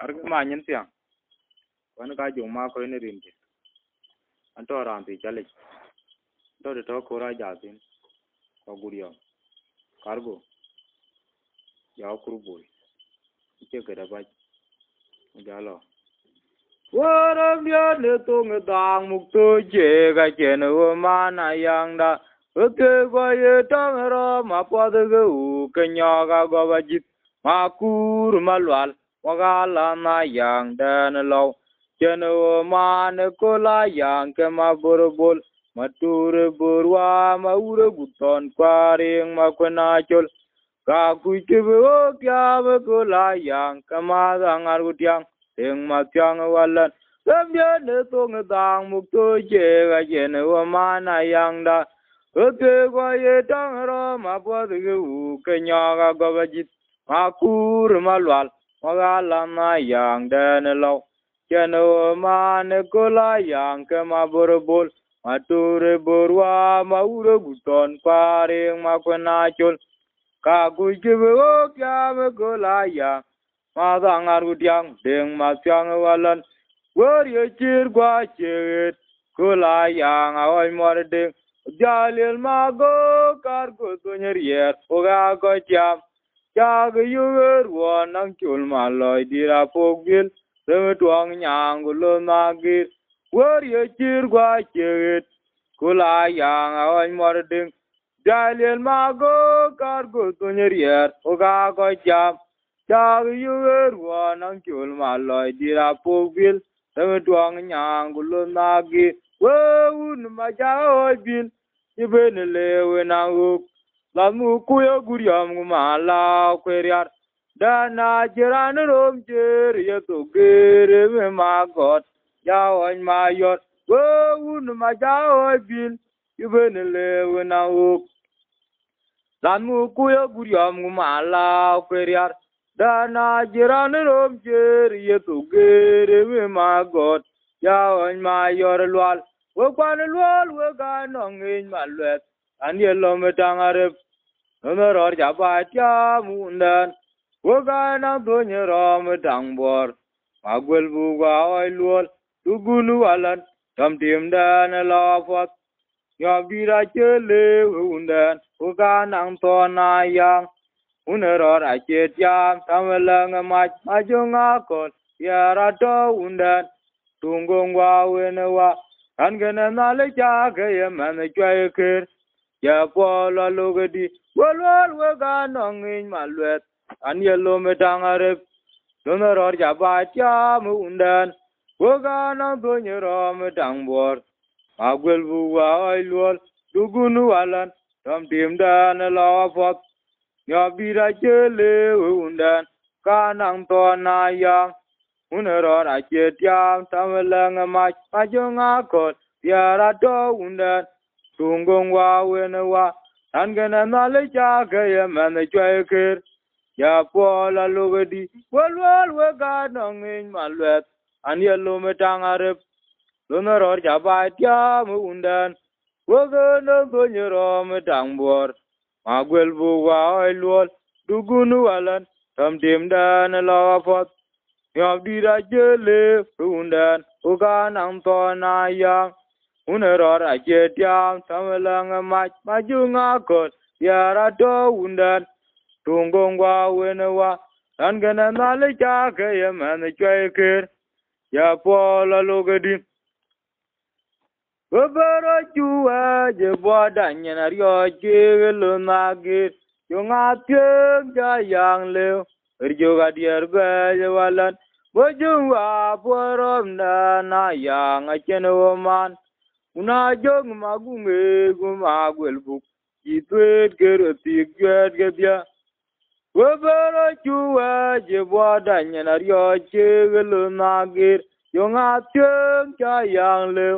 ar ma nyen tiang wan ka jong ma ko ne rin ti an to ran ti chale to de to ko ra ja tin ko guriyo cargo ya kurbo che ke da ba ja lo waram ya ne to nge dang muk to je ga che ne ma na yang da ke go ye tang ro ma pa de u ke nya ga go ba jit ma kur ma lwal wa ga la na yang da ne lo che ne ma ne ko la yang ke ma bor bol ma tur bor wa ma ure guton kwa ring ma ko na chol ka ku ke bo kya ba ko la yang ka ma da ngar gu tiang eng ma tiang walan lam ye ne to nge dang muk to je ga je ne wa ma na yang da ke go ye tang ro ma po de u ke nya ga go ba jit ma kur ma lwal ma ga la na yang da ne lo je ne wa ma ne ko la yang ke ma bor bol ma tur bor wa ma ure gu ton pa ring ma ko na chol ka ku ke bo kya ba ko la yang ma da ngar gu tiang deng ma tiang walan wor ye chir gwa chet ko la yang a oi mor de jalil ma go kar ko to nyer yer o ga ko cham cha ge yu wer wo nang chul ma loi di ra po gil re tuang nyang gu lo na gi wor ye chir gwa chet ko la yang a oi mor de jalil ma go kar ko to nyer yer o ga ko cham cha ge yu wer wo nang chul ma loi di ra po gil re tuang nyang gu lo na gi un ma ja oi bil ibn lewe na uk la mu ku yo guriam ma la kweriar da na jiran rom jer ye to gere me ma got ya on ma yor un ma ja oi bil ibn lewe na uk la mu ku yo guriam ma la kweriar da na jiran rom jer ye to gere me ma got ya on ma yor lwal wo kwan lwal wo ga nong in ma lwet an ye lo me tang arep no ro ja ba tia mundan wo ga na do nye ro me tang bor ma gwel bu ga oi lwal tu gunu alan tam tim da na lo fot yo bi ra che le undan wo ga nang to na yang un ro ra che tia tam la nga ma jo nga ko ya ra to undan tungong wa we na wa an gana na le cha ke ye man chwa ke ya po la lo ge di wol we ga nong in ma lwet an ye lo me tang are do na ro ja ba cha mu undan wo ga na do nye ro me tang bor ma gwel bu wa ai lol du gunu alan tam tim da na la fot ya bi ra che le undan ka nang to na yang un ro ra che tiam tam la nga ma jo nga ko ya ra to undan tungong wa we na wa an gana na le cha ke ye man chwa ke ya po la lo ge di wol we ga nong in ma lwet an ye lo me tang are lo na ro ja ba tia mu undan wo ge no go nye ro me tang bor ma gwel bu wa ai lol du gunu alan tam tim da na la fot yo di ra che le undan o ga nang to na yang un ro ra che tiam tam la nga ma ju nga ko ya ra to undan tungong wa we na wa an gana na le cha ke ye man chwa ke ya po la lo ge di Baro chua je bo dan na ryo che lo na ge yo nga tyeng ja yang le ryo ga dier ba je walan bo ju wa bo rom na yang a chen wo man una jong ma gu nge gu ma gwel bu ki twet ge ro ti gwet ge bia baro chua je bo dan na ryo che lo na ge yo nga tyeng ja yang le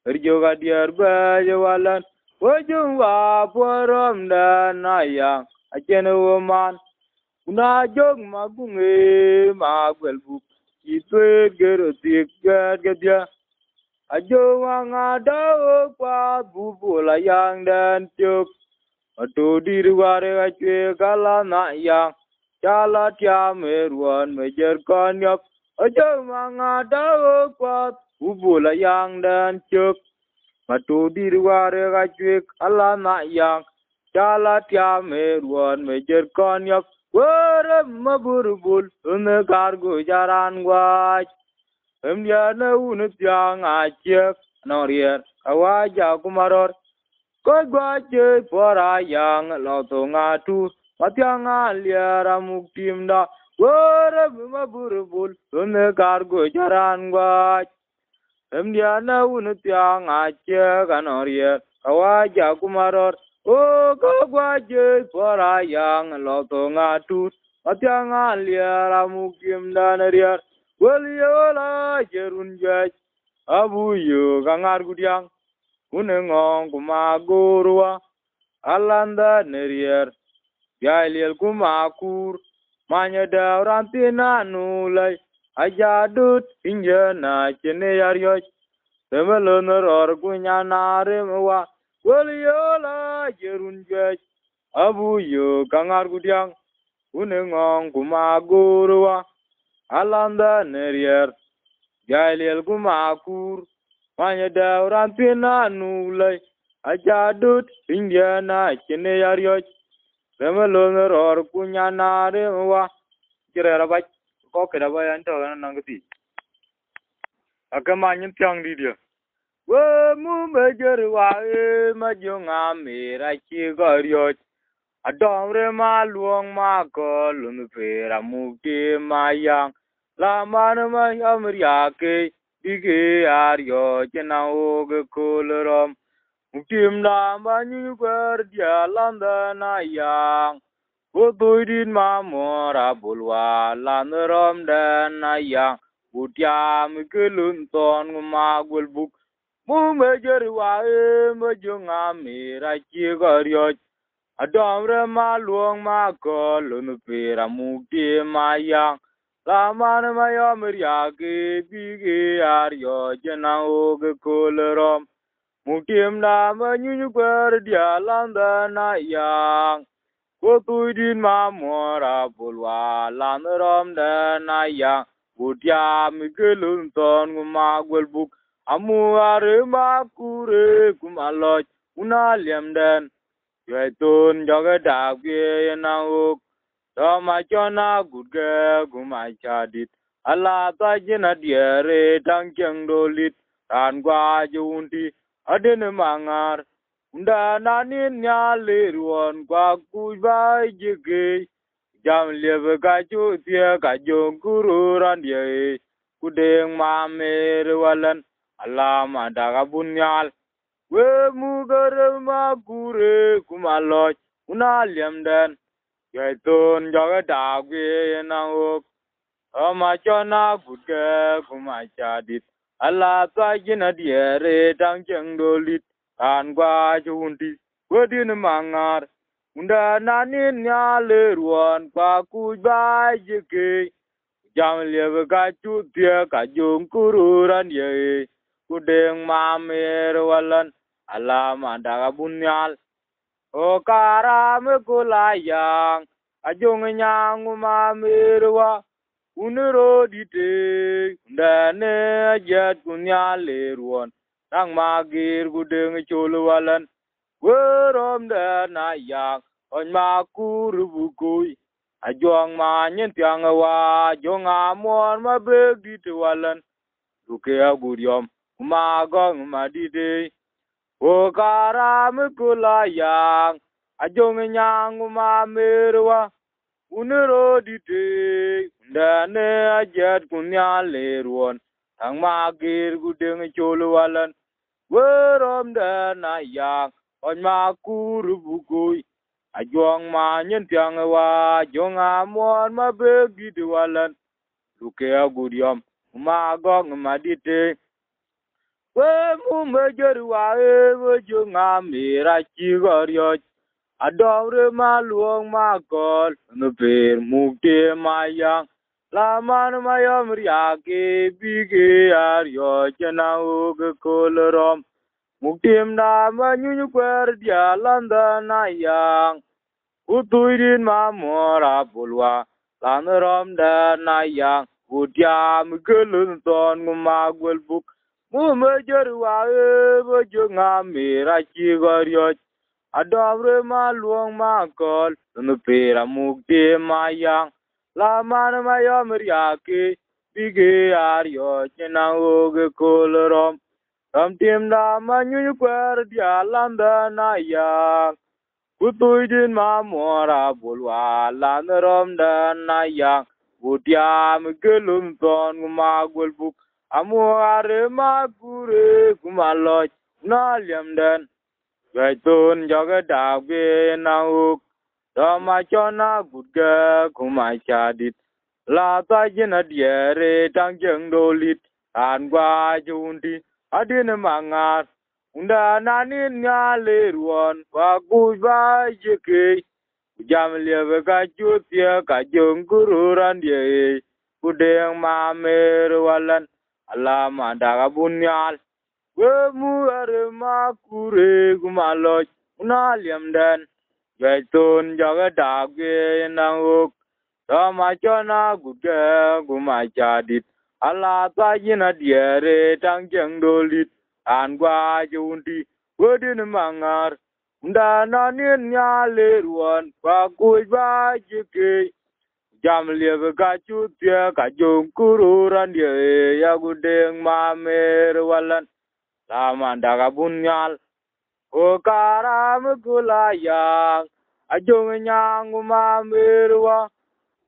ryo ga dier ba je walan wo ju wa bo rom na yang a chen wo man una jong ma gu nge ma gwel bu ki twet ge ro ti gwet ge bia a jo nga da o kwa bu bu la yang dan chuk a to di ru wa re ga chwe ga la na yang cha la tia me ruan me jer kon yop ở chỗ mà ngà đã qua u bù là yang đen trước mà tu đi qua đây cái chuyện Allah na yang chala tia me ruan me jer con nhóc quơ mà buru bul ưng cargo jaran qua em dia na unu tiang a chiếc nó riêng awaja kumaror coi qua chơi pora yang lo to nga tu patianga liara muktim da wara ma burubul tunne cargo jaran gwa em dia na unu tiang a che kanorie awaja kumaror o ko gwa chơi pora yang lo to nga tu patianga liara muktim da naria weliola jerun jaj abu yo kangar gudiang unengong kumagurwa alanda nerier yailiel kumakur manya daurantina nulai ajadut injana chene yaryoch temelonor kunyanare mwa weliola jerunjech abu yo kangar gudiang unengong kumagurwa alanda nerier yailiel kumakur manya daurantina nulai ajadut injana chene yaryoch temelonor kunyanare mwa kirera bach ko keda bayan to nangati akama nyin tyang di dia we mu mejer wa e majunga mera chi goryoch adomre ma luong ma ko lun pera mukti mayang la man ma amriya ke dige aryo chena og kolorom muktim na ma nyu ber dia landa na yang o toidin ma mora bulwa lanrom dan na yang utiam kelun ton ma gulbuk mu mejer wa e majunga mera chi goryoch adomre ma luong ma ko lun pera mukti mayang la man ma yamriya ke bige aryo jena og kolorom muktim na ma nyu ber dia landa na yang ko tuidin ma mora bulwa lanrom da na yang utiam kelun ton ma gulbuk amu are ma kure kumaloch una lemden yaiton joga dagye na ok to ma chona gudge guma chadit ala ta jena diere tang cheng dolit tan gwa junti aden mangar unda nanin nyale ruon kwa kubai jige jam lebe ka chu tie ka jong kururan die kudeng ma mer walan ala ma daga bunyal we mugar ma kure kumaloch una lemden yaiton joga dagwe na ok ama chona gudge kuma chadit ala ta jina diere tang cheng dolit an gwa junti wedin mangar unda nanin nyale ruon kwa kubai jike jam lebe ka chu tie ka jong kururan ye kudeng ma mer walan ala ma daga bunyal o karam kulayang ajong nyang ma merwa unero dite ndane jet kunyale ruon nang magir kudeng chulwalan werom da na yak on ma kurubukui ajong ma nyen tiang wa jong amon ma beg dit walan duke aguryom ma gong ma dite o karam kulayang ajong nyang ma merwa unero dite ndane ajet kunyale ruon ang magir kudeng chulwalan werom da na yak on ma kurubukui ajong ma nyen tiang wa jong amon ma beg dit walan duke aguryom ma gong ma dite we mu mejer wa e jong amira chi goryoch adore ma luong ma kol no per mukti mayang la man ma yamriya ke bige aryo chena og kolorom muktim na ma nyu kwer dia landa na yang utuidin ma mora bulwa lanrom da na yang Utia mkelun ton ngumagwel buk. Mumejer wae bojo ngamira chigorioj. Adobre maluong makol. Nupira mukti mayang. Laman mayom riake. Bige aryo chenang oge kolorom. Ram tim da manyu kwer dia landa na yang. Kutui din ma mora bulwa lan rom da na yang. Utia mgelum ton ngumagwel buk. Amu are magure kumaloj na liam den. Gaitun jaga dagbe na uk. Dama chona gudga kumachadit. La ta jina diere tang jeng dolit. An gwa jundi adin mangat. Unda nanin ngale ruon. Wagu ba jeke. Jam liebe ka chutia ka jeng kururan die. Kudeng mamer walan. Alam anda bunyal. Wemu are makure kumaloj. Unaliam den. Gaitun jaga dagge nanguk. Dama chona gudga gumachadit. Ala tajina diere tang jeng dolit. An gwa jundi wadin mangar. Unda nanin nyale ruan. Pakuj ba jike. Jam liebe ka chutia ka jong kururan die. Ya gudeng mamer walan. Lamanda ka bunyal. O karam kulayang. Ajong nyang mamerwa.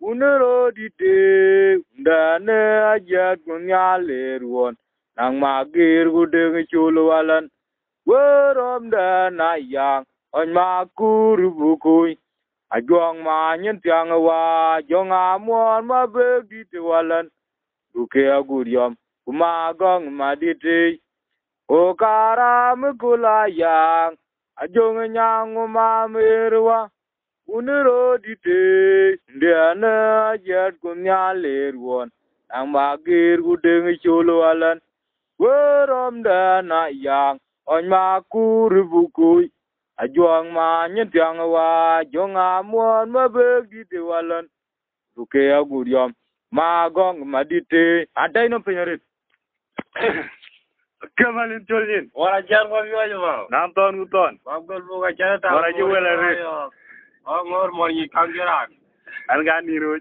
Unero dite. Undane ajat kunyale ruan. Nang magir gudeng chulwalan. Werom dan ayang. On makur bukui. Ajong manyen tiang wa. Jong amuan mabeg dite walan. Duke aguriam. Kumagong madite. O karam kulayang. Ajong nyang mamerwa. Unero dite. Ndiana ajat kunyale ruan. Nang magir gudeng chulwalan. Werom dan ayang. On makur bukui. Ajuang manyen tiang wa. Jong amuan mabeg dite walan. Duke aguriam. Magong madite. Aday no penyarit. Kamalin tolin. Wala jar ko biyo jama. Nam ton guton. Babgol buka jara ta. Wala ji wala re. Oh ngor mo ni kangerak. An ga ni ro.